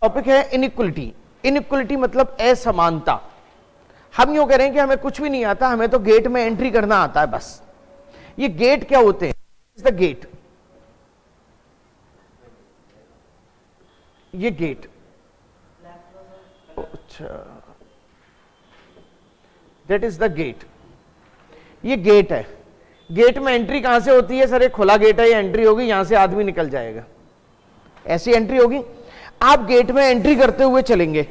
Topic है inequality. Inequality मतलब असमानता। हम यूं कह रहे हैं कि हमें कुछ भी नहीं आता, हमें तो गेट में एंट्री करना आता है बस। ये गेट क्या होते हैं? द गेट, ये गेट, अच्छा, दैट इज द गेट। ये गेट है। गेट में एंट्री कहां से होती है? सर ये खुला गेट है, ये एंट्री होगी, यहां से आदमी निकल जाएगा, ऐसी एंट्री होगी। आप गेट में एंट्री करते हुए चलेंगे,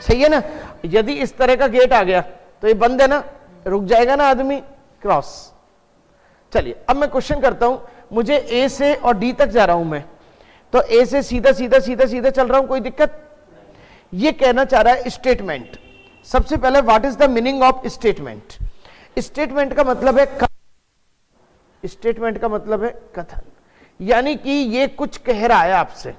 सही है ना। यदि इस तरह का गेट आ गया तो ये बंद है ना, रुक जाएगा ना आदमी, क्रॉस। चलिए अब मैं क्वेश्चन करता हूं, मुझे ए से और डी तक जा रहा हूं मैं, तो ए से सीधा सीधा सीधा सीधा चल रहा हूं, कोई दिक्कत? ये कहना चाह रहा है स्टेटमेंट। सबसे पहले what is the meaning of statement? Statement का मतलब है कथन। स्टेटमेंट का मतलब है कथन, यानी कि ये कुछ कह रहा है आपसे।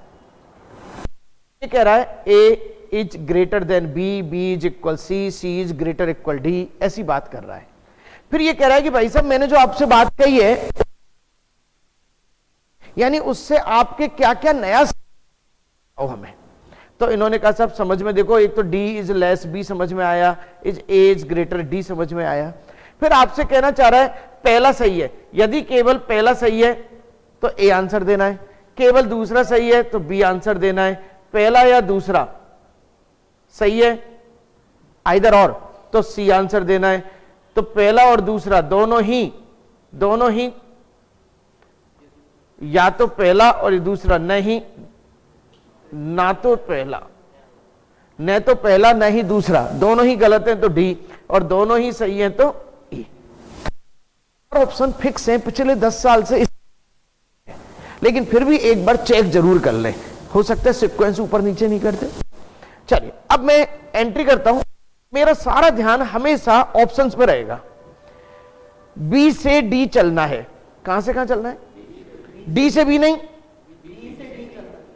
ये कह रहा है A is greater than B, B is equal C, C is greater equal D, ऐसी बात कर रहा है। फिर ये कह रहा है कि भाई साहब मैंने जो आपसे बात कही है, यानी उससे आपके क्या क्या नया हमें। तो इन्होंने कहा साहब समझ में देखो, एक तो डी इज लेस बी समझ में आया, is a is greater D समझ में आया। फिर आपसे कहना चाह रहा है पहला सही है, यदि केवल पहला सही है तो ए आंसर देना है, केवल दूसरा सही है तो बी आंसर देना है, पहला या दूसरा सही है आइदर और तो सी आंसर देना है। तो पहला और दूसरा दोनों ही या तो पहला और दूसरा, नहीं ना तो पहला, न तो पहला न ही दूसरा, दोनों ही गलत हैं तो डी, और दोनों ही सही हैं तो ई। ऑप्शन फिक्स है पिछले 10 साल से, लेकिन फिर भी एक बार चेक जरूर कर लें, हो सकता है सीक्वेंस ऊपर नीचे नहीं करते। चलिए अब मैं एंट्री करता हूं, मेरा सारा ध्यान हमेशा ऑप्शंस पे रहेगा। बी से डी चलना है, कहां से कहां चलना है? डी से बी नहीं,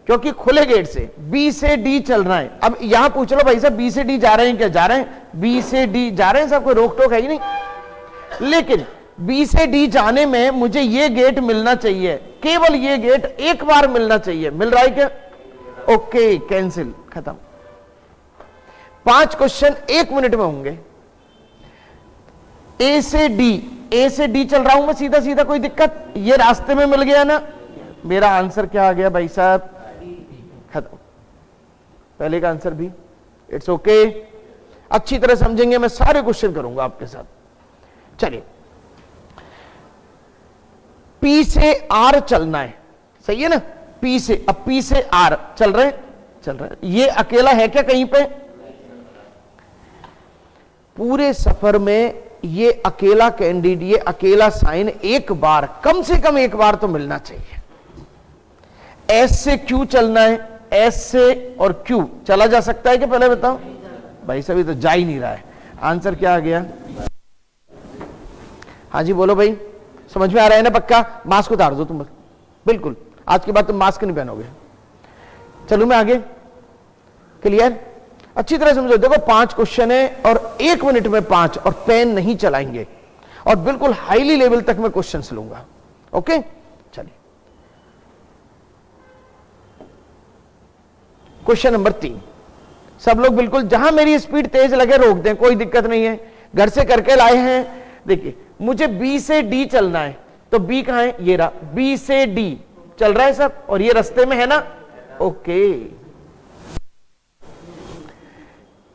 क्योंकि खुले गेट से बी से डी चल रहा है। अब यहां पूछ लो भाई साहब बी से डी जा रहे हैं क्या? जा रहे हैं, बी से डी जा रहे हैं, सब कोई रोक टोक है ही नहीं। लेकिन बी से डी जाने में मुझे ये गेट मिलना चाहिए, केवल ये गेट एक बार मिलना चाहिए। मिल रहा है क्या? ओके, कैंसिल, खत्म। 5 क्वेश्चन 1 मिनट में होंगे। ए से डी चल रहा हूं मैं सीधा सीधा, कोई दिक्कत? ये रास्ते में मिल गया ना, मेरा आंसर क्या आ गया भाई साहब? खत्म। पहले का आंसर भी इट्स ओके। अच्छी तरह समझेंगे, मैं सारे क्वेश्चन करूंगा आपके साथ। चलिए, पी से आर चलना है, सही है ना। पी से, अब पी से आर चल रहे हैं। ये अकेला है क्या कहीं पे? पूरे सफर में ये अकेला कैंडिडेट, ये अकेला साइन एक बार, कम से कम एक बार तो मिलना चाहिए। एस से क्यू चलना है, एस से और क्यू चला जा सकता है कि पहले बताओ? भाई साहब ये तो जा ही नहीं रहा है। आंसर क्या आ गया? हाँ जी बोलो भाई, समझ में आ रहा है ना? पक्का? मास्क उतार दो तुम, बिल्कुल आज के बाद तुम मास्क नहीं पहनोगे। चलो मैं आगे, क्लियर? अच्छी तरह समझो। देखो 5 क्वेश्चन है और 1 मिनट में 5, और पेन नहीं चलाएंगे, और बिल्कुल हाईली लेवल तक मैं क्वेश्चंस लूंगा। ओके, चलिए क्वेश्चन नंबर 3। सब लोग बिल्कुल जहां मेरी स्पीड तेज लगे रोक दें, कोई दिक्कत नहीं है, घर से करके लाए हैं। देखिए मुझे बी से डी चलना है, तो बी कहां है? ये रहा, बी से डी चल रहा है सब, और ये रास्ते में है ना। ओके,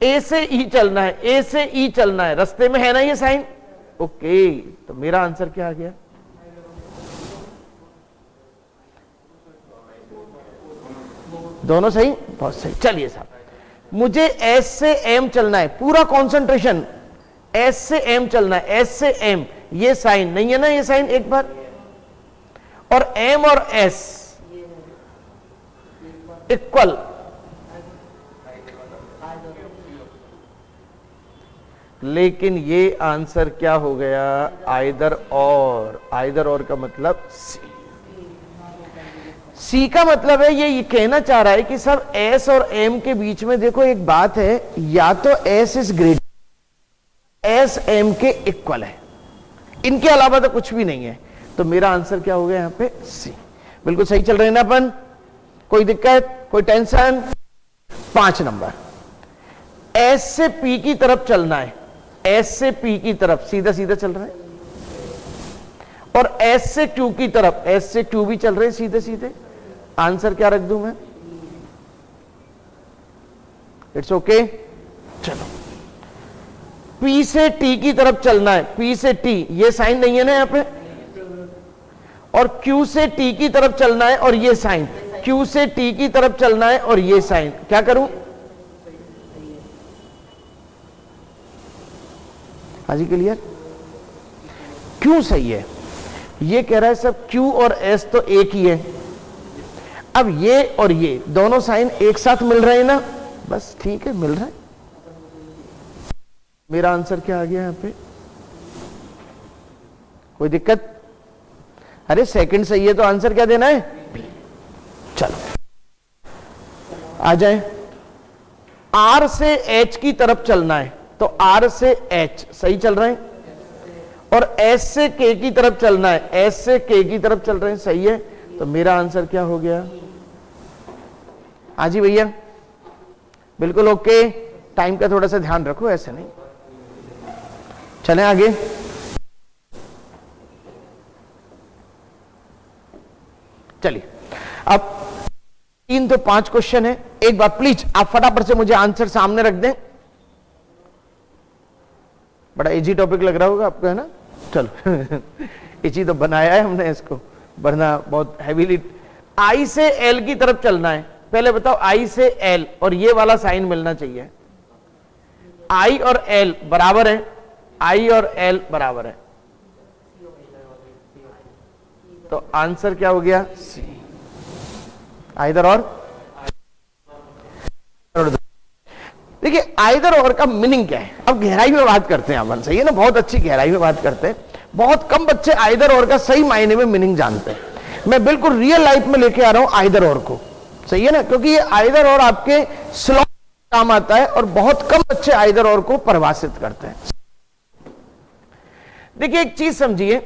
ए से ई चलना है, ए से ई चलना है, रास्ते में है ना ये साइन। ओके, तो मेरा आंसर क्या आ गया? दोनों सही, बहुत सही। चलिए साहब, मुझे एस से एम चलना है, पूरा कंसंट्रेशन, एस से एम चलना है, एस से एम, ये साइन नहीं है ना, ये साइन एक बार, और एम और एस इक्वल, लेकिन ये आंसर क्या हो गया? आइदर और। आइदर और का मतलब सी। सी का मतलब है ये कहना चाह रहा है कि सब एस और एम के बीच में देखो एक बात है, या तो S is greater, S M के इक्वल है, इनके अलावा तो कुछ भी नहीं है। तो मेरा आंसर क्या हो गया यहां पे? सी। बिल्कुल सही चल रहे हैं ना अपन? कोई दिक्कत, कोई टेंशन? 5 नंबर, एस से पी की तरफ चलना है, एस से पी की तरफ सीधा सीधा चल रहा है, और एस से क्यू की तरफ, एस से क्यू भी चल रहे हैं सीधे सीधे। आंसर क्या रख दूं मैं? It's okay. चलो, पी से टी की तरफ चलना है, पी से टी, ये साइन नहीं है ना यहां पे, और क्यू से टी की तरफ चलना है और ये साइन, क्यू से टी की तरफ चलना है और ये साइन, क्या करूं? हाजी क्लियर? क्यों सही है? ये कह रहा है सब क्यू और एस तो एक ही है, अब ये और ये दोनों साइन एक साथ मिल रहे हैं ना, बस ठीक है, मिल रहा है। मेरा आंसर क्या आ गया यहां पे? कोई दिक्कत? अरे सेकंड सही है तो आंसर क्या देना है? बी। चलो आ जाए, आर से एच की तरफ चलना है, तो आर से एच सही चल रहे हैं, और एस से के की तरफ चलना है, एस से के की तरफ चल रहे हैं, सही है। तो मेरा आंसर क्या हो गया? हाजी भैया बिल्कुल ओके। टाइम का थोड़ा सा ध्यान रखो, ऐसे नहीं। चलें आगे। चलिए, अब 3 तो 5 क्वेश्चन है। एक बात प्लीज आप फटाफट से मुझे आंसर सामने रख दें। बड़ा इजी टॉपिक लग रहा होगा आपको, है ना? चलो इजी तो बनाया है हमने इसको, वरना बहुत हैवीली। आई से एल की तरफ चलना है, पहले बताओ आई से एल, और ये वाला साइन मिलना चाहिए। आई और एल बराबर है, आई और एल बराबर है, तो आंसर क्या हो गया? सी। आइदर और। देखिए आइदर और का मीनिंग क्या है, अब गहराई में बात करते हैं अपन, सही है ना? बहुत अच्छी गहराई में बात करते हैं। बहुत कम बच्चे आइदर और का सही मायने में मीनिंग जानते हैं। मैं बिल्कुल रियल लाइफ में लेके आ रहा हूं आइदर और को, सही है ना? क्योंकि ये आइदर और आपके स्लॉट काम आता है, और बहुत कम बच्चे आइदर और को परिभाषित करते हैं। देखिए एक चीज समझिए,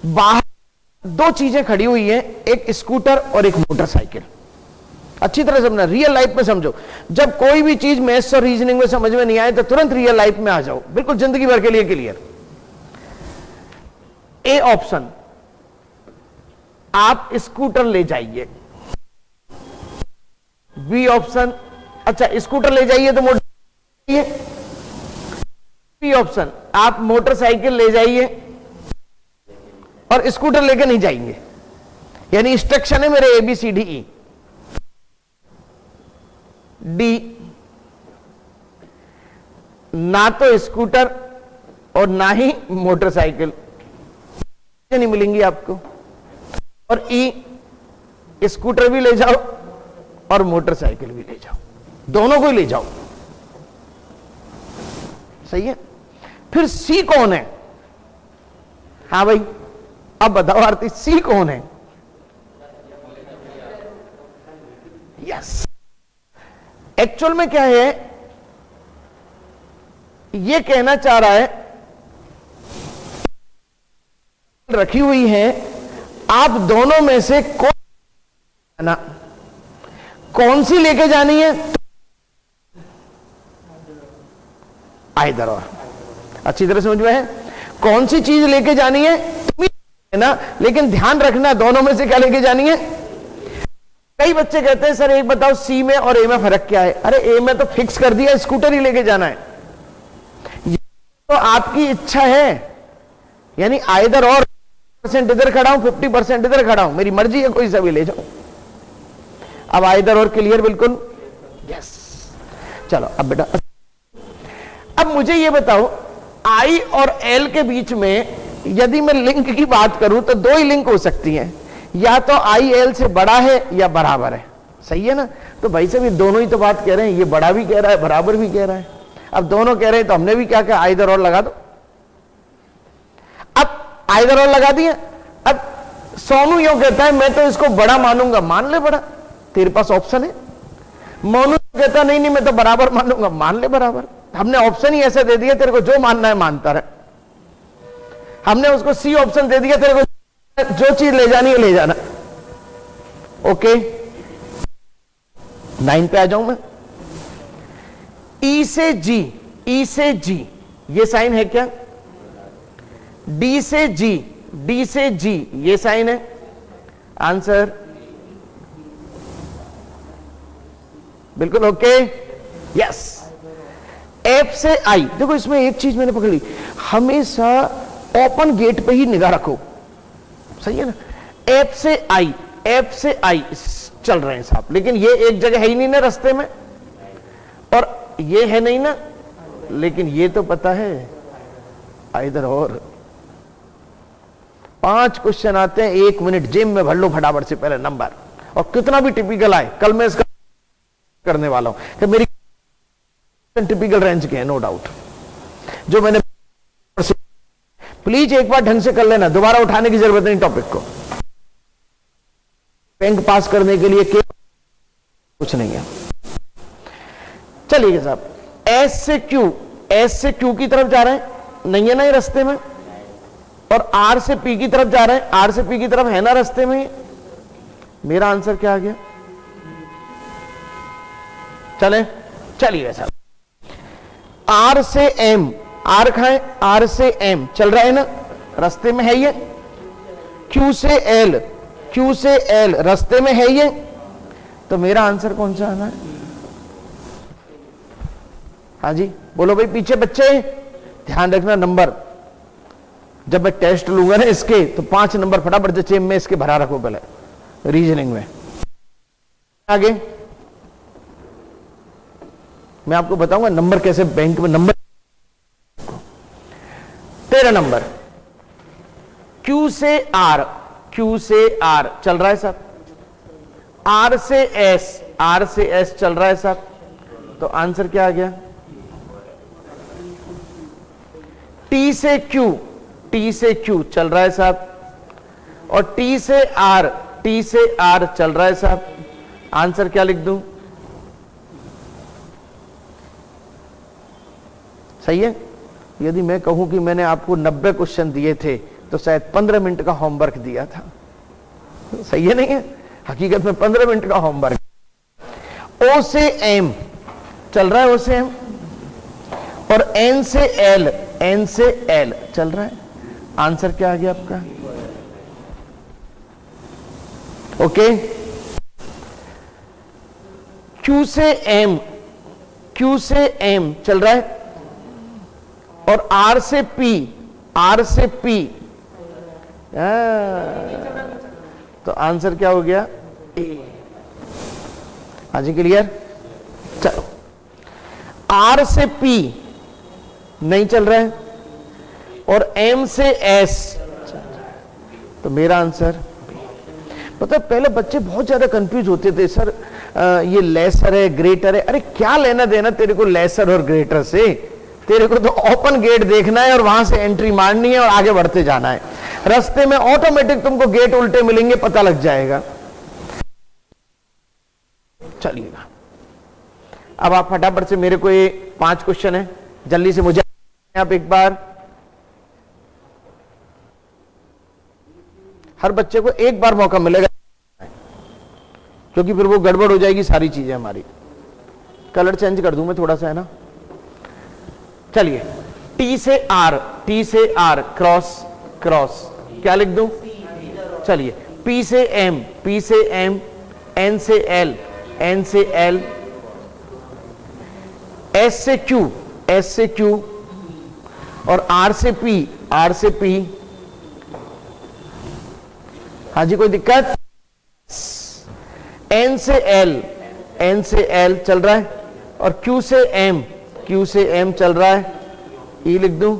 बाहर 2 चीजें खड़ी हुई हैं, एक स्कूटर और एक मोटरसाइकिल। अच्छी तरह समझना, रियल लाइफ में समझो। जब कोई भी चीज मैथ्स और रीजनिंग में समझ में नहीं आए तो तुरंत रियल लाइफ में आ जाओ, बिल्कुल जिंदगी भर के लिए क्लियर। ए ऑप्शन, आप स्कूटर ले जाइए। बी ऑप्शन, अच्छा स्कूटर ले जाइए तो मोटर। बी ऑप्शन, आप मोटरसाइकिल ले जाइए और स्कूटर लेके नहीं जाएंगे, यानी इंस्ट्रक्शन है मेरे ABCDE। डी, ना तो स्कूटर और ना ही मोटरसाइकिल नहीं मिलेंगी आपको, और ई, स्कूटर भी ले जाओ और मोटरसाइकिल भी ले जाओ, दोनों को ही ले जाओ, सही है। फिर सी कौन है? हाँ भाई अब बताओ आरती, सी कौन है? यस, एक्चुअल में क्या है, ये कहना चाह रहा है रखी हुई है, आप दोनों में से कौन सी लेके जानी है? आइदर और। अच्छी तरह समझ में है? कौन सी चीज लेके जानी है ना, लेकिन ध्यान रखना दोनों में से क्या लेके जानी है। कई बच्चे कहते हैं सर एक बताओ सी में और ए में फर्क क्या है? अरे ए में तो फिक्स कर दिया, स्कूटर ही लेके जाना है, तो आपकी इच्छा है, यानी आइदर और % इधर खड़ा हूं, 50% इधर खड़ा हूं, मेरी मर्जी है, कोई सा भी ले जाओ। अब आइदर और क्लियर बिल्कुल? यस। चलो अब बेटा, अब मुझे ये बताओ आई और एल के बीच में यदि मैं लिंक की बात करूं तो 2 ही लिंक हो सकती हैं, या तो आई एल से बड़ा है या बराबर है, सही है ना? तो भाई साहब ये दोनों ही तो बात कह रहे हैं, ये बड़ा भी कह रहा है बराबर भी कह रहा है। अब दोनों कह रहे हैं तो हमने भी क्या कहा, आइदर और लगा दो। अब आइदर और लगा दिया। अब सोनू यूं कहता है मैं तो इसको बड़ा मानूंगा, मान ले बड़ा, तेरे पास ऑप्शन है। मोनू कहता नहीं नहीं मैं तो बराबर मानूंगा, मान ले बराबर। हमने ऑप्शन ही ऐसे दे दिया, तेरे को जो मानना है मानता रहे। हमने उसको सी ऑप्शन दे दिया, तेरे को जो चीज ले जानी है ले जाना। ओके 9 पे आ जाऊं मैं। ई से जी, ई से जी ये साइन है क्या? डी से जी, डी से जी ये साइन है। आंसर बिल्कुल ओके, यस। एफ से आई, देखो इसमें एक चीज मैंने पकड़ ली, हमेशा ओपन गेट पे ही निगाह रखो, सही है ना। एफ से आई, एफ से आई चल रहे हैं साहब, लेकिन ये एक जगह है ही नहीं ना रास्ते में, और ये है नहीं ना, लेकिन ये तो पता है इधर। और 5 क्वेश्चन आते हैं 1 मिनट, जेब में भर लो फटाफट से पहले नंबर, और कितना भी टिपिकल आए, कल मैं इसका करने वाला हूं कि मेरी टिपिकल रेंज के हैं, नो डाउट। जो मैंने प्लीज एक बार ढंग से कर लेना, दोबारा उठाने की जरूरत नहीं टॉपिक को। बैंक पास करने के लिए कुछ नहीं है। चलिए साहब, एस से क्यू, एस से क्यू की तरफ जा रहे हैं, नहीं है ना ये रास्ते में, और आर से पी की तरफ जा रहे हैं, आर से पी की तरफ है ना रास्ते में। मेरा आंसर क्या आ गया? चले चलिए साहब, आर से एम, आर खाएं, आर से एम चल रहा है ना, रास्ते में है ये। क्यू से एल, क्यू से एल रास्ते में है ये, तो मेरा आंसर कौन सा आना है? हाँ जी बोलो भाई पीछे बच्चे, ध्यान रखना नंबर, जब मैं टेस्ट लूंगा ना इसके तो 5 नंबर फटाफट से जेब में इसके भरा रखो पहले रीजनिंग में। आगे मैं आपको बताऊंगा नंबर कैसे बैंक में नंबर। 13 नंबर, क्यू से आर, क्यू से आर चल रहा है साहब, आर से एस, आर से एस चल रहा है साहब, तो आंसर क्या आ गया? टी से क्यू, टी से क्यू चल रहा है साहब, और टी से आर, टी से आर चल रहा है साहब, आंसर क्या लिख दूं? सही है। यदि मैं कहूं कि मैंने आपको 90 क्वेश्चन दिए थे तो शायद 15 मिनट का होमवर्क दिया था, सही है नहीं है? हकीकत में 15 मिनट का होमवर्क। ओ से एम चल रहा है, ओ से एम, और एन से एल, एन से एल चल रहा है, आंसर क्या आ गया आपका? ओके। क्यू से एम, क्यू से एम चल रहा है, और आर से पी, आर से पी, तो आंसर क्या हो गया? ए। हाँ जी क्लियर। चलो, आर से पी नहीं चल रहा है, और एम से एस, तो मेरा आंसर पता, पहले बच्चे बहुत ज्यादा कंफ्यूज होते थे, सर ये लेसर है ग्रेटर है, अरे क्या लेना देना तेरे को लेसर और ग्रेटर से, तेरे को तो ओपन गेट देखना है और वहां से एंट्री मारनी है और आगे बढ़ते जाना है, रास्ते में ऑटोमेटिक तुमको गेट उल्टे मिलेंगे, पता लग जाएगा। चलिएगा, अब आप फटाफट से मेरे को ये 5 क्वेश्चन है, जल्दी से मुझे आप एक बार, हर बच्चे को एक बार मौका मिलेगा, क्योंकि फिर वो गड़बड़ हो जाएगी सारी चीजें हमारी। कलर चेंज कर दूं मैं थोड़ा सा, है ना। चलिए, टी से आर, टी से आर क्रॉस, क्रॉस क्या लिख दूं? चलिए, पी से एम, पी से एम, एन से एल, एन से एल, एस से क्यू, एस से क्यू, और आर से पी, आर से पी। हाँ जी कोई दिक्कत? एन से एल, एन से एल चल रहा है, और क्यू से एम, क्यू से एम चल रहा है, ई लिख दूं।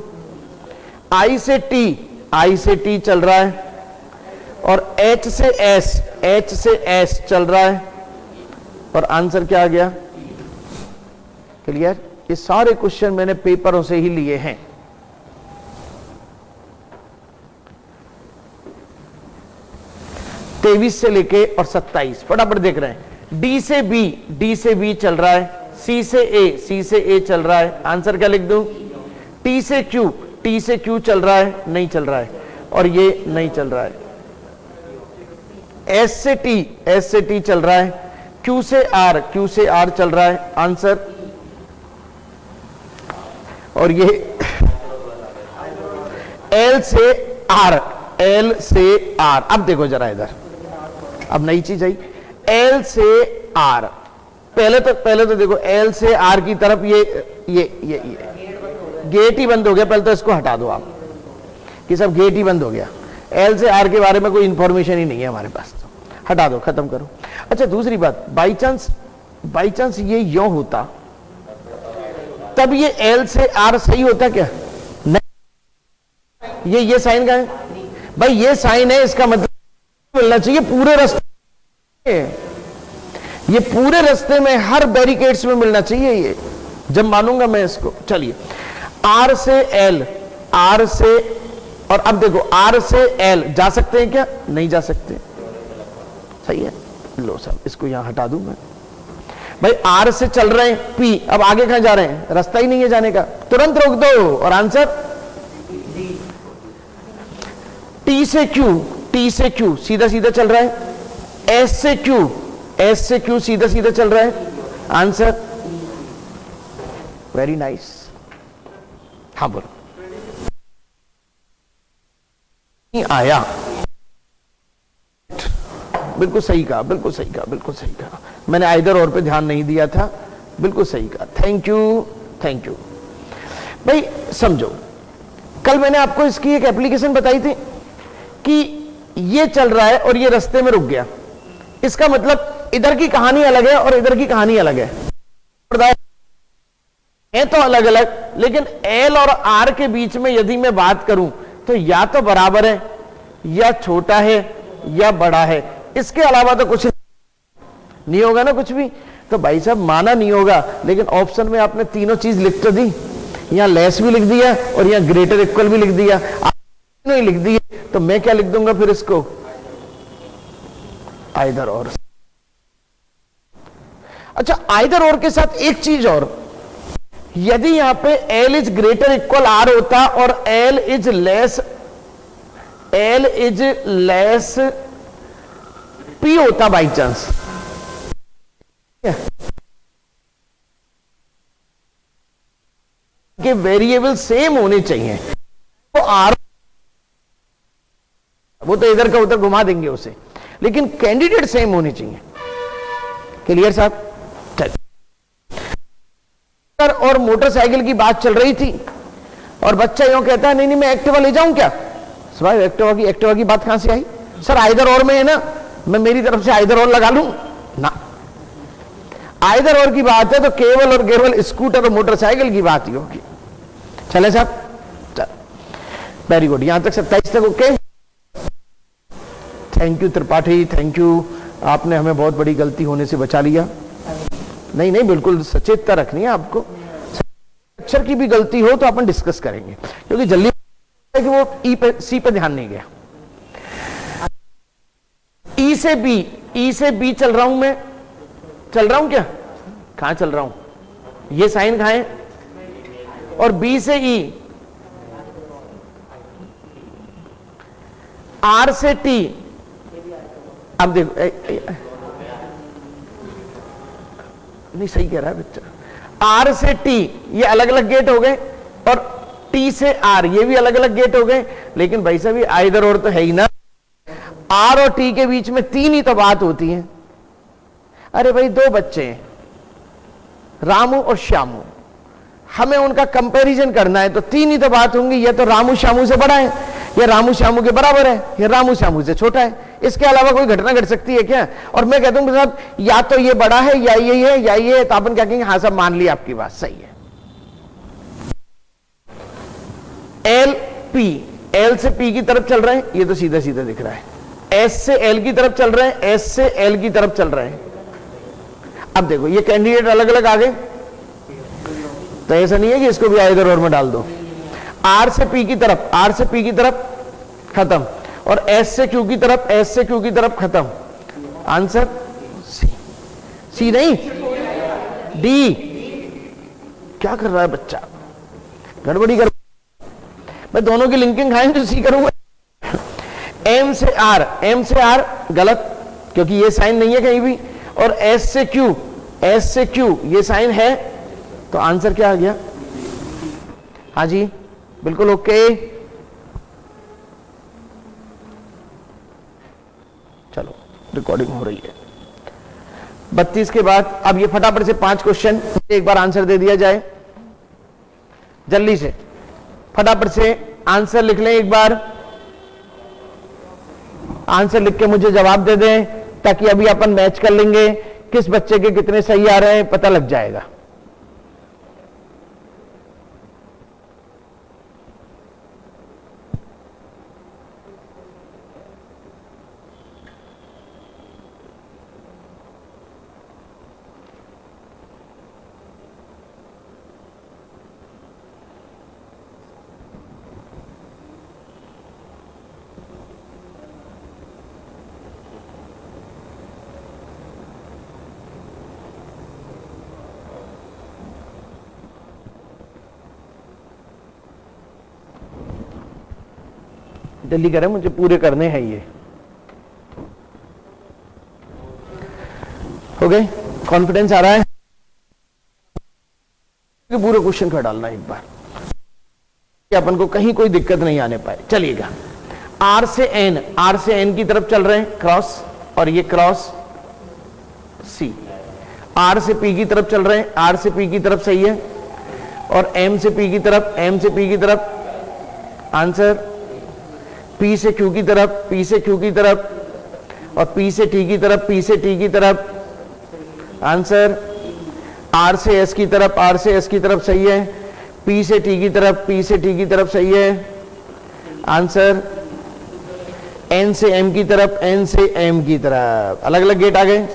आई से टी, आई से टी चल रहा है, और एच से एस, एच से एस चल रहा है, और आंसर क्या आ गया? क्लियर। ये सारे क्वेश्चन मैंने पेपरों से ही लिए हैं। तेईस से लेके और 27 फटाफट देख रहे हैं। डी से बी, डी से बी चल रहा है, सी से ए, सी से ए चल रहा है, आंसर क्या लिख दूं? टी से क्यू, टी से क्यू चल रहा है, नहीं चल रहा है, और ये नहीं चल रहा है, एस से टी चल रहा है, क्यू से आर चल रहा है, आंसर। और ये एल से आर, अब देखो जरा इधर, अब नई चीज आई, एल से आर, पहले तो देखो एल से आर की तरफ ये गेट ही बंद हो गया, पहले तो इसको हटा दो आप कि सब गेट ही बंद हो गया, एल से आर के बारे में कोई इंफॉर्मेशन ही नहीं है हमारे पास, तो हटा दो, खत्म करो। अच्छा दूसरी बात, बाई चांस ये यों होता तब ये एल से आर सही होता क्या? नहीं, ये साइन का है भाई, ये साइन है, इसका मतलब मिलना चाहिए पूरे रास्ते, ये पूरे रास्ते में हर बैरिकेड्स में मिलना चाहिए, ये जब मानूंगा मैं इसको। चलिए आर से एल, आर से, और अब देखो आर से एल जा सकते हैं क्या? नहीं जा सकते, सही है। लो साहब इसको यहां हटा दूं मैं, भाई आर से चल रहे हैं पी, अब आगे कहां जा रहे हैं? रास्ता ही नहीं है जाने का, तुरंत रोक दो, और आंसर टी से क्यू सीधा सीधा चल रहा है, एस से क्यू सीधा सीधा चल रहा है, आंसर। वेरी नाइस, हाँ बोलो। आया, बिल्कुल सही कहा, बिल्कुल सही कहा, बिल्कुल सही कहा, मैंने आइदर और पे ध्यान नहीं दिया था, बिल्कुल सही कहा, थैंक यू। भाई समझो, कल मैंने आपको इसकी एक एप्लीकेशन बताई थी कि ये चल रहा है और ये रास्ते में रुक गया, इसका मतलब इधर की कहानी अलग है और इधर की कहानी अलग है तो अलग अलग, लेकिन एल और आर के बीच में यदि मैं बात करूं तो या तो बराबर है, या छोटा है, या बड़ा है, इसके अलावा तो कुछ नहीं होगा ना कुछ भी। तो भाई साहब माना नहीं होगा, लेकिन ऑप्शन में आपने तीनों चीज लिख तो दी, यहां लेस भी लिख दिया और यहां ग्रेटर इक्वल भी लिख दिया, तीनों ही लिख दिए, तो मैं क्या लिख दूंगा फिर इसको? आइदर और। अच्छा आइदर और के साथ एक चीज और, यदि यहां पे L is greater equal R होता और L इज लेस P होता बाई चांस, के वेरिएबल सेम होने चाहिए, तो R वो तो इधर का उधर घुमा देंगे उसे, लेकिन कैंडिडेट सेम होने चाहिए। क्लियर साहब? और मोटरसाइकिल की बात चल रही थी और बच्चा यूं कहता है नहीं मैं एक्टिवा ले जाऊं क्या? भाई एक्टिवा की बात कहां से आई? सर आइदर और में है ना, मैं मेरी तरफ से आइदर और लगा लूं ना, आइदर और की बात है तो केवल और केवल स्कूटर और मोटरसाइकिल की बात ही होगी। चले साहब, वेरी गुड, यहां तक 27 तक okay. Thank you Tripathi, thank you, आपने हमें बहुत बड़ी गलती होने से बचा लिया। नहीं बिल्कुल सचेतता रखनी है आपको, अक्षर की भी गलती हो तो अपन डिस्कस करेंगे, क्योंकि जल्दी कि वो ई पे सी पे ध्यान नहीं गया। ई से बी चल रहा हूं मैं, चल रहा हूं क्या? कहां चल रहा हूं? ये साइन कहां है? और बी से ई, आर से टी, अब देखो नहीं सही कह रहा है बच्चा, आर से टी ये अलग अलग गेट हो गए और टी से आर ये भी अलग अलग गेट हो गए, लेकिन भाई साहब आइदर और तो है ही ना, आर और टी के बीच में तीन ही तो बात होती है। अरे भाई दो बच्चे हैं रामू और श्यामू, हमें उनका कंपैरिजन करना है तो तीन ही तो बात होंगी, या तो रामू श्यामू से बड़ा है, या रामू श्यामू के बराबर है, या रामू श्यामू से छोटा है, इसके अलावा कोई घटना घट सकती है क्या? और मैं कहता हूं साहब या तो ये बड़ा है या ये है या ये है, तो अपन क्या कहेंगे? हाँ साहब मान ली आपकी बात सही है। एल से पी की तरफ चल रहे हैं, ये तो सीधा सीधा दिख रहा है, एस से एल की तरफ चल रहे हैं, एस से एल की तरफ चल रहे हैं। अब देखो ये कैंडिडेट अलग अलग आ गए, तो ऐसा नहीं है कि इसको भी आइदर और में डाल दो। आर से पी की तरफ खत्म, और एस से क्यू की तरफ खत्म, आंसर सी नहीं डी। क्या कर रहा है बच्चा? गड़बड़ी कर, मैं दोनों की लिंकिंग खाएं तो सी करूंगा। एम से आर गलत, क्योंकि ये साइन नहीं है कहीं भी, और एस से क्यू ये साइन है, तो आंसर क्या आ गया? हाँ जी बिल्कुल ओके। चलो रिकॉर्डिंग हो रही है। 32 के बाद अब ये फटाफट से 5 क्वेश्चन एक बार आंसर दे दिया जाए, जल्दी से फटाफट से आंसर लिख लें एक बार, आंसर लिख के मुझे जवाब दे दें, ताकि अभी अपन मैच कर लेंगे किस बच्चे के कितने सही आ रहे हैं, पता लग जाएगा। जल्दी करें, मुझे पूरे करने हैं ये। हो गए? कॉन्फिडेंस आ रहा है? पूरे क्वेश्चन का डालना एक बार, कि अपन को कहीं कोई दिक्कत नहीं आने पाए। चलिएगा, आर से एन की तरफ चल रहे हैं क्रॉस, और ये क्रॉस सी। आर से पी की तरफ चल रहे हैं, आर से पी की तरफ सही है, और एम से पी की तरफ आंसर। पी से क्यू की तरफ, और पी से टी की तरफ आंसर। आर से एस की तरफ सही है, पी से टी की तरफ सही है आंसर। एन से एम की तरफ अलग अलग गेट आ गए,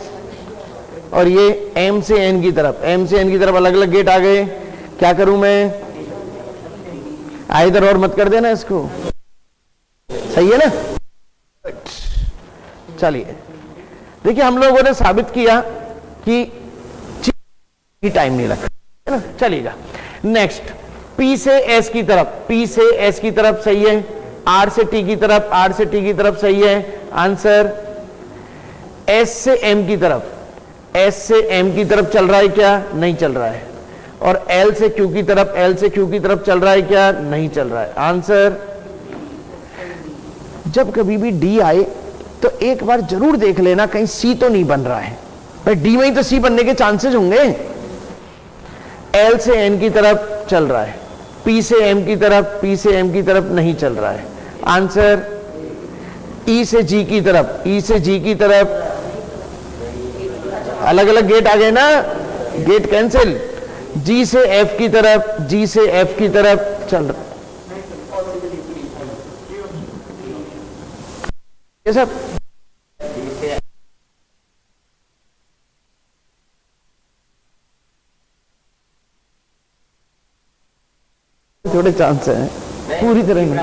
और ये एम से एन की तरफ अलग अलग गेट आ गए। क्या करूं मैं? इधर और मत कर देना इसको, सही है ना? चलिए देखिए, हम लोगों ने साबित किया कि टाइम नहीं लगता है ना। चलिएगा नेक्स्ट, पी से एस की तरफ सही है, आर से टी की तरफ सही है आंसर। एस से एम की तरफ चल रहा है क्या? नहीं चल रहा है। और एल से क्यू की तरफ चल रहा है क्या? नहीं चल रहा है आंसर। जब कभी भी डी आए तो एक बार जरूर देख लेना कहीं सी तो नहीं बन रहा है, भाई डी में ही तो सी बनने के चांसेस होंगे। एल से एन की तरफ चल रहा है, पी से एम की तरफ नहीं चल रहा है आंसर। ई से जी की तरफ अलग अलग गेट आ गए ना, गेट कैंसिल। जी से एफ की तरफ चल रहा ये सब। थोड़े चांस हैं पूरी तरह नहीं।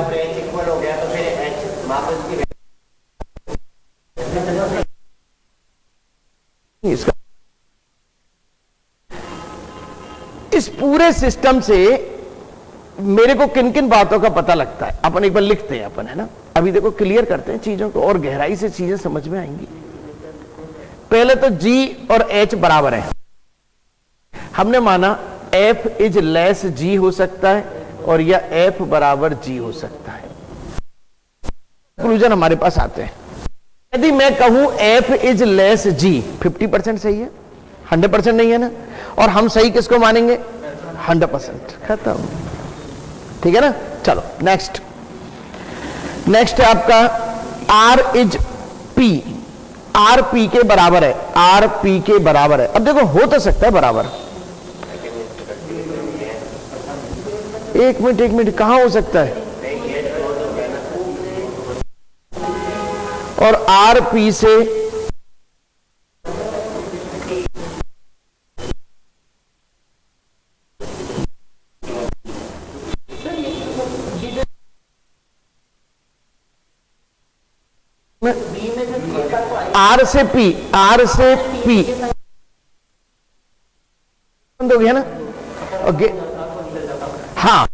इसका इस पूरे सिस्टम से मेरे को किन किन बातों का पता लगता है, अपन एक बार लिखते हैं अपन, है ना। अभी देखो क्लियर करते हैं चीजों को, और गहराई से चीजें समझ में आएंगी। पहले तो G और H बराबर है, हमने माना F इज लेस G हो सकता है, और या F बराबर G हो सकता है। कंक्लूजन हमारे पास आते हैं। यदि मैं कहूं F इज लेस G, 50% सही है, 100% नहीं है ना। और हम सही किसको मानेंगे? 100%। खत्म, ठीक है ना। चलो नेक्स्ट है आपका R is P, R P के बराबर है, अब देखो हो तो सकता है बराबर। एक मिनट कहां हो सकता है? और R P से आर से पी बंद हो गया ना। ओके हाँ,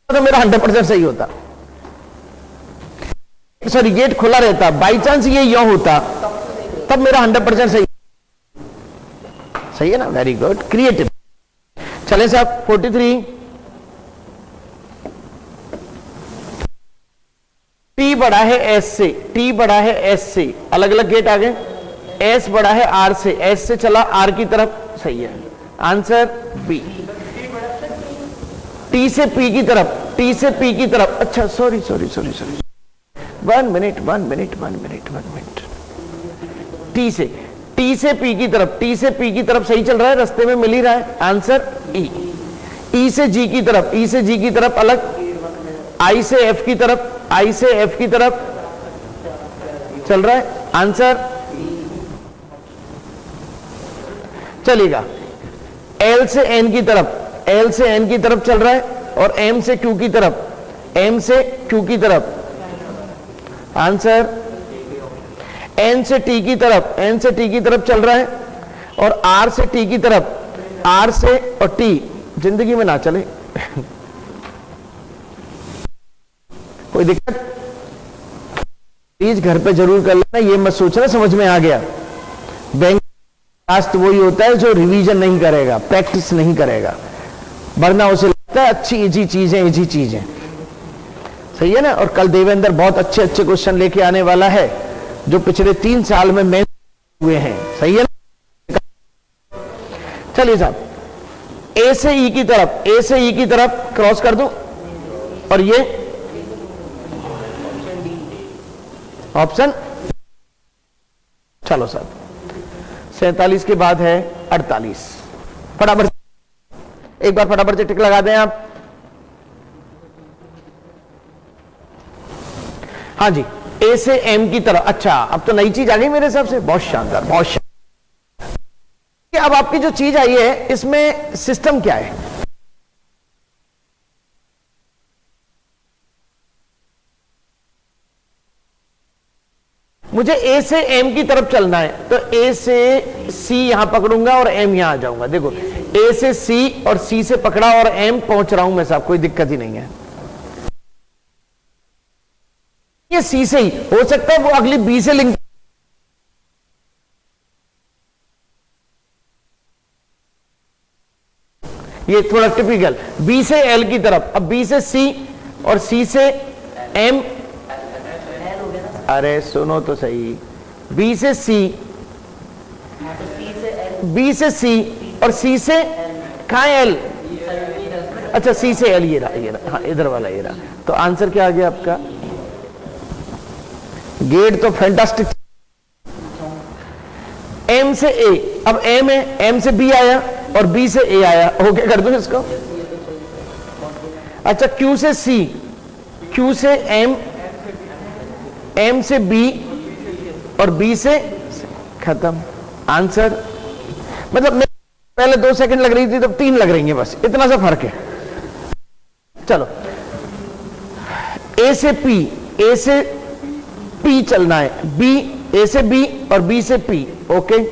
तो मेरा 100% सही होता। सॉरी गेट खुला रहता, बाई चांस ये यूं होता, तब मेरा 100% सही है ना। Very good, creative. चले साहब 43। टी बड़ा है एस से, टी बड़ा है एस से, अलग अलग गेट आ गए। एस बड़ा है आर से, एस से चला आर की तरफ, सही है आंसर बी। टी से पी की तरफ, टी से पी की तरफ, अच्छा sorry sorry sorry sorry, 1 minute 1 minute 1 minute 1 minute. T से पी की तरफ, टी से पी की तरफ सही चल रहा है, रास्ते में मिल ही रहा है, आंसर ई। ई से जी की तरफ, ई से जी की तरफ अलग, आई से एफ की तरफ, आई से एफ की तरफ चल रहा है, आंसर चलेगा। एल से एन की तरफ, एल से एन की तरफ चल रहा है, और एम से क्यू की तरफ, एम से क्यू की तरफ, आंसर। एन से टी की तरफ, एन से टी की तरफ चल रहा है, और आर से टी की तरफ, आर से और टी जिंदगी में ना चले कोई दिक्कत? प्लीज घर पे जरूर कर लेना, ये मत सोचना समझ में आ गया। बैंक लास्ट वही होता है जो रिवीजन नहीं करेगा, प्रैक्टिस नहीं करेगा, वरना उसे लगता है अच्छी इजी चीजें, इजी चीजें, सही है ना। और कल देवेंद्र बहुत अच्छे अच्छे क्वेश्चन लेके आने वाला है, जो पिछले 3 साल में मैं हुए हैं, सही है ना। चलिए साहब, ए से ई की तरफ, ए से ई की तरफ क्रॉस कर दूं, और ये ऑप्शन, चलो साहब 47 के बाद है 48। फटाफट एक बार फटाफट से टिक लगा दें आप। हाँ जी, ए से एम की तरफ, अच्छा अब तो नई चीज आ गई मेरे हिसाब से, बहुत शानदार बहुत शानदार। अब आपकी जो चीज आई है इसमें सिस्टम क्या है? मुझे ए से एम की तरफ चलना है, तो ए से सी यहां पकड़ूंगा और एम यहां आ जाऊंगा। देखो ए से सी और सी से पकड़ा और एम पहुंच रहा हूं मैं साहब, कोई दिक्कत ही नहीं है। ये सी से ही हो सकता है वो अगली बी से लिंक, ये थोड़ा टिपिकल। बी से एल की तरफ, अब बी से सी और सी से एम, अरे सुनो तो सही, बी से सी, बी से सी और सी से कहां एल, अच्छा सी से एल, ये रहा हाँ इधर वाला ये रहा। तो आंसर क्या आ गया आपका? गेट तो फैंटास्टिक। एम से ए, अब एम है, एम से बी आया और बी से ए आया, ओके कर दो इसको। अच्छा क्यू से सी, क्यू से एम, एम से बी और बी से खत्म, आंसर। मतलब पहले 2 सेकंड लग रही थी, तो 3 लग रही है, बस इतना सा फर्क है। चलो ए से पी, ए से पी चलना है, बी, ए से बी और बी से पी, ओके।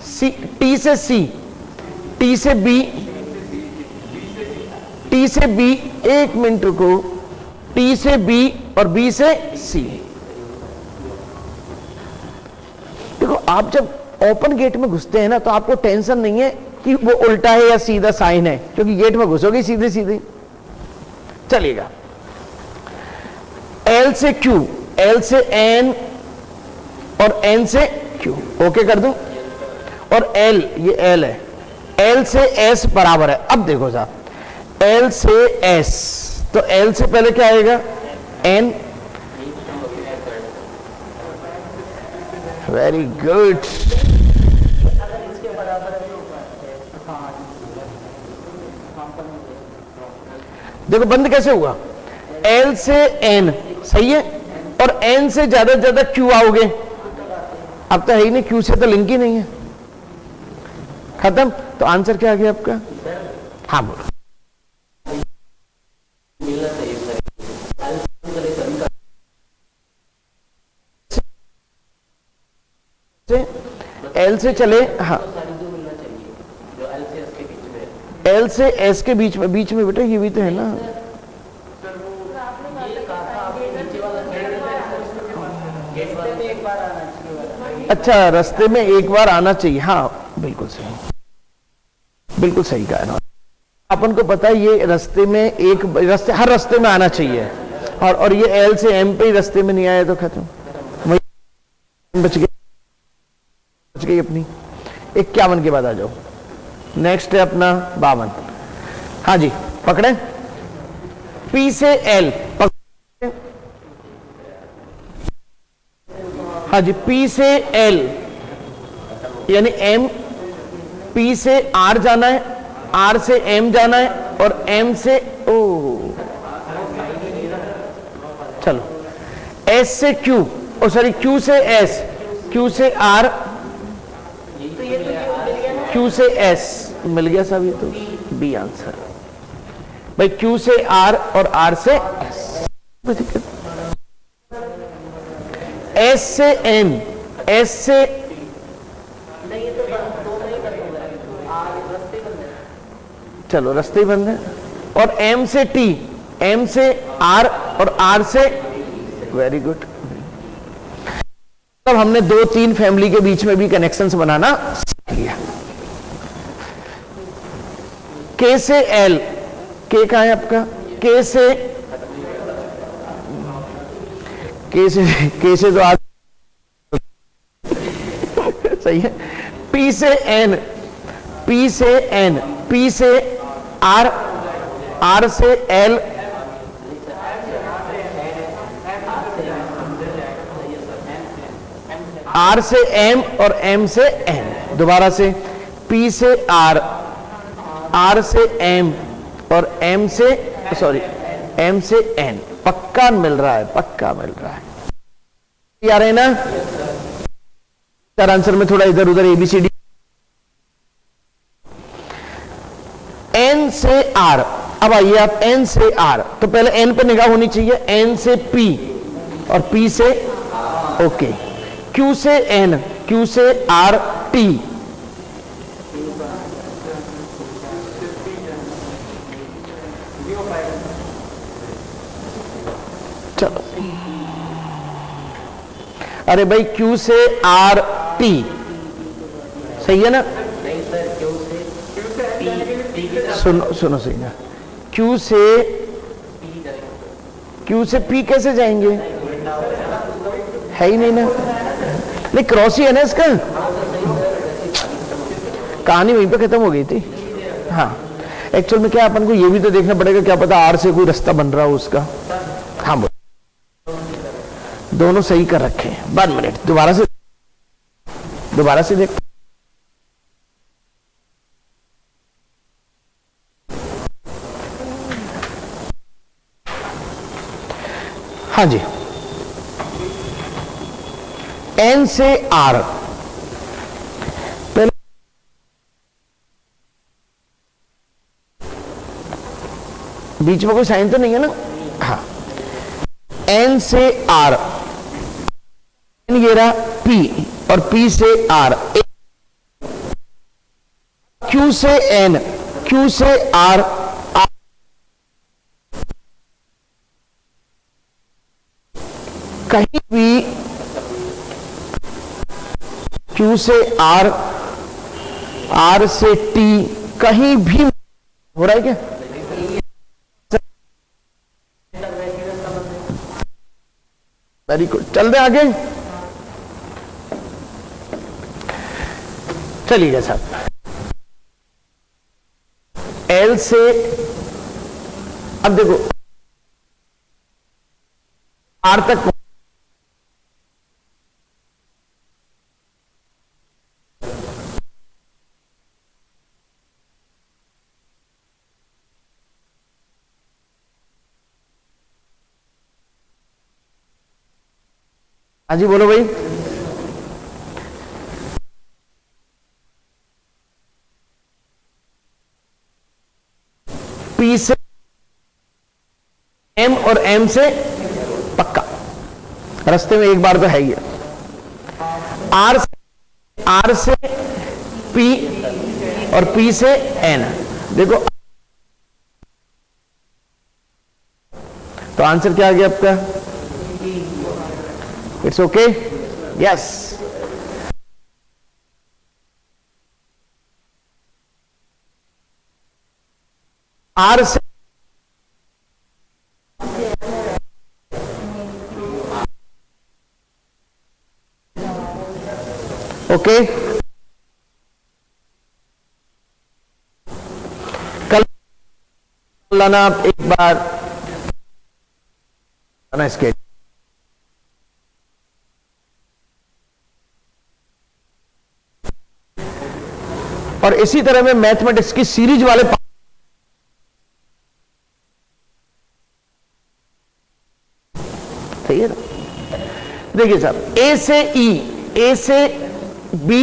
सी, टी से सी, टी से बी, टी से बी, 1 मिनट रुको, टी से बी और बी से सी। देखो आप जब ओपन गेट में घुसते हैं ना, तो आपको टेंशन नहीं है कि वो उल्टा है या सीधा साइन है, क्योंकि गेट में घुसोगे सीधे सीधे चलेगा। एल से क्यू, एल से एन और एन से क्यू, ओके कर दूं। और एल, ये एल है, एल से एस बराबर है। अब देखो साहब, एल से एस, तो एल से पहले क्या आएगा? एन। Very good. देखो बंद कैसे हुआ? एल से एन, सही है, और एन से ज्यादा से ज्यादा क्यू आओगे, अब तो है ही नहीं, क्यू से तो लिंक ही नहीं है, खत्म। तो आंसर क्या आ गया आपका? हाँ बोलो। एल से चले, हाँ एल से एस के बीच में, बीच में बेटा ये भी तो है ना। अच्छा, रास्ते में एक बार आना चाहिए, हाँ बिल्कुल सही, बिल्कुल सही कहा ना। अपन को पता है ये रास्ते में एक रास्ते, हर रास्ते में आना चाहिए, और ये एल से एम पे ही रास्ते में नहीं आया तो खत्म, वही बच गई अपनी। 51 के बाद आ जाओ, नेक्स्ट है अपना 52। हाँ जी पकड़े, पी से एल पकड़े, हाँ जी पी से एल यानी एम, पी से आर जाना है, आर से एम जाना है, और एम से ओ, चलो एस से क्यू, ओ सॉरी क्यू से एस, क्यू से आर, क्यू से एस मिल गया साहब, ये तो बी आंसर भाई, क्यू से आर और आर से एस से एन, एस से चलो रास्ते बंद है, और एम से टी, एम से आर और आर से, वेरी गुड। अब हमने 2-3 फैमिली के बीच में भी कनेक्शंस बनाना सीख लिया। के से एल, के कहां है आपका, के से तो आज सही है। पी से एन, पी से एन, पी से आर, आर से एल, आर से एम और एम से एन। दोबारा से पी से आर, आर से एम और एम से, सॉरी एम से एन। पक्का मिल रहा है, पक्का मिल रहा है, आ रहे ना सर? आंसर में थोड़ा इधर उधर एबीसीडी। एन से आर, अब आइए आप एन से आर, तो पहले एन पे निगाह होनी चाहिए, एन से पी और पी से ओके, क्यू से एन, क्यू से आर टी, चलो अरे भाई क्यू से आर टी सही है ना? सुनो सुनो सही ना, क्यू से पी कैसे जाएंगे? है ही नहीं ना, नहीं क्रॉस ही है ना इसका, कहानी वहीं पे खत्म हो गई थी। हाँ एक्चुअल में क्या अपन को ये भी तो देखना पड़ेगा, क्या पता आर से कोई रास्ता बन रहा हो उसका। हाँ दोनों सही कर रखे हैं। 1 मिनट, दोबारा से देख। हाँ जी, एन से आर, पहले बीच में कोई साइन तो नहीं है ना? हाँ, एन से आर, ये रहा पी और पी से आर, क्यू से एन, क्यू से आर, कहीं भी क्यू से आर, आर से टी, कहीं भी हो रहा है क्या? वेरी गुड, चल दे आगे। चलिएगा साहब, एल से, अब देखो आर तक, हाँ जी बोलो भाई। पी से एम और एम से पक्का, रास्ते में एक बार तो है ही है। आर से पी और पी से एन, देखो तो आंसर क्या आ गया आपका? It's okay, yes. आर से ओके, कल लाना आप एक बार इसके और इसी तरह में मैथमेटिक्स की सीरीज वाले सही है ना। देखिए साहब, ए से ई, ए से बी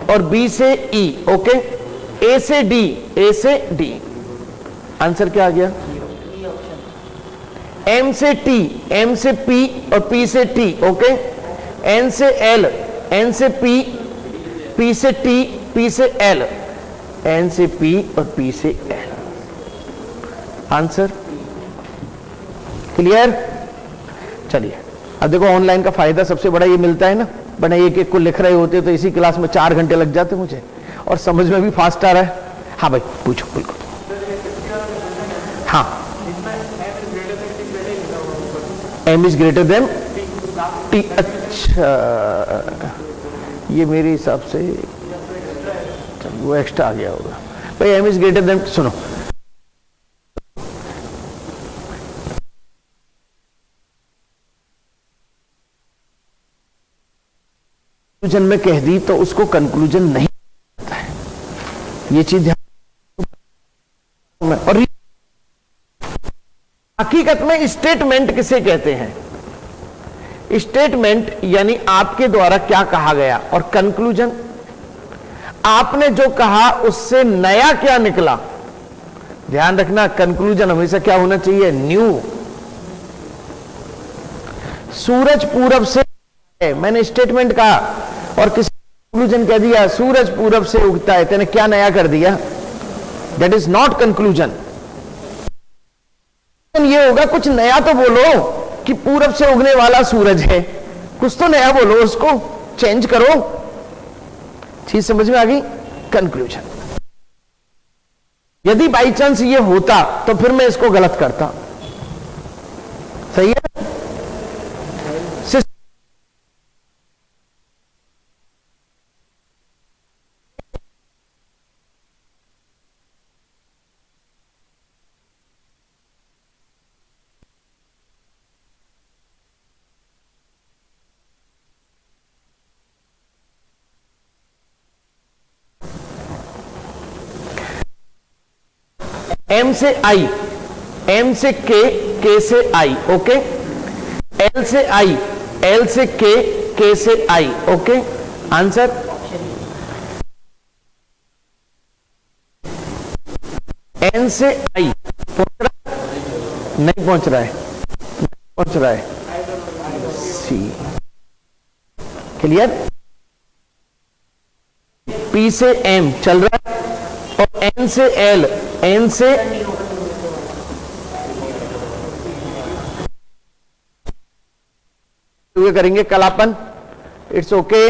और बी से ई, ओके, ए से डी, ए से डी, आंसर क्या आ गया? एम से टी, एम से पी और पी से टी, ओके, एन से एल, एन से पी, पी से टी, पी से एल, एन से पी और पी से एल, आंसर क्लियर। चलिए अब देखो, ऑनलाइन का फायदा सबसे बड़ा ये मिलता है ना, बना एक एक को लिख रहे होते तो इसी क्लास में 4 घंटे लग जाते मुझे, और समझ में भी फास्ट आ रहा है। हाँ भाई पूछो, बिल्कुल। हाँ, m is greater then t। अच्छा, ये मेरे हिसाब से वो एक्स्ट्रा आ गया होगा भाई। m इज ग्रेटर देन, सुनो, कंक्लूजन में कह दी तो उसको कंक्लूजन नहीं होता है, ये चीज ध्यान में। और हकीकत में स्टेटमेंट किसे कहते हैं? स्टेटमेंट यानी आपके द्वारा क्या कहा गया, और कंक्लूजन आपने जो कहा उससे नया क्या निकला। ध्यान रखना, कंक्लूजन हमेशा क्या होना चाहिए? न्यू। सूरज पूरब से, मैंने स्टेटमेंट कहा और किसी कंक्लूजन कह दिया सूरज पूरब से उगता है, तेने क्या नया कर दिया? That is not conclusion. ये होगा कुछ नया तो बोलो कि पूरब से उगने वाला सूरज है, कुछ तो नया बोलो, उसको चेंज करो। चीज समझ में आ गई? कंक्लूजन। यदि बाई चांस ये होता तो फिर मैं इसको गलत करता, सही है। एम से आई, एम से के से आई, ओके, एल से आई, एल से के से आई, ओके, आंसर एन से आई पहुंच रहा नहीं, पहुंच रहा है, पहुंच रहा है, सी क्लियर। पी से एम चल रहा है और एन से एल, एन से करेंगे कल अपन, इट्स ओके।